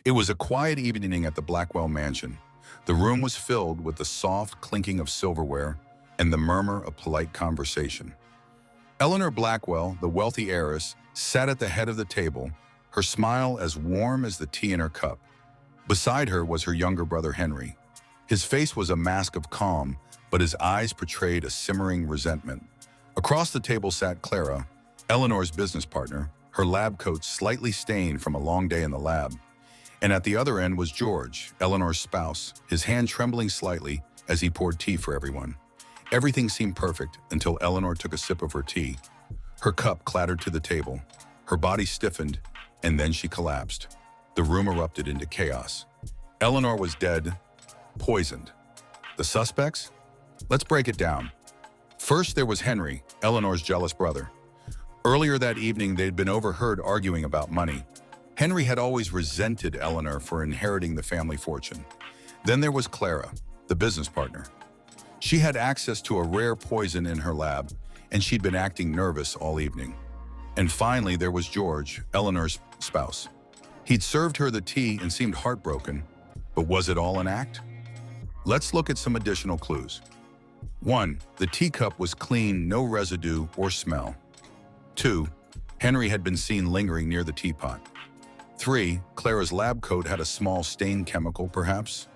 It was a quiet evening at the Blackwell mansion. The room was filled with the soft clinking of silverware and the murmur of polite conversation. Eleanor Blackwell, the wealthy heiress, sat at the head of the table, her smile as warm as the tea in her cup. Beside her was her younger brother Henry. His face was a mask of calm, but his eyes portrayed a simmering resentment. Across the table sat Clara, Eleanor's business partner, her lab coat slightly stained from a long day in the lab. And at the other end was George, Eleanor's spouse, his hand trembling slightly as he poured tea for everyone. Everything seemed perfect until Eleanor took a sip of her tea. Her cup clattered to the table, her body stiffened, and then she collapsed. The room erupted into chaos. Eleanor was dead, poisoned. The suspects? Let's break it down. First, there was Henry, Eleanor's jealous brother. Earlier that evening, they'd been overheard arguing about money. Henry had always resented Eleanor for inheriting the family fortune. Then there was Clara, the business partner. She had access to a rare poison in her lab, and she'd been acting nervous all evening. And finally, there was George, Eleanor's spouse. He'd served her the tea and seemed heartbroken, but was it all an act? Let's look at some additional clues. 1. The teacup was clean, no residue or smell. 2. Henry had been seen lingering near the teapot. 3. Clara's lab coat had a small stain chemical, perhaps.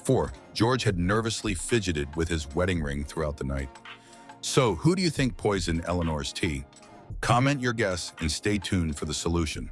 4. George had nervously fidgeted with his wedding ring throughout the night. So, who do you think poisoned Eleanor's tea? Comment your guess and stay tuned for the solution.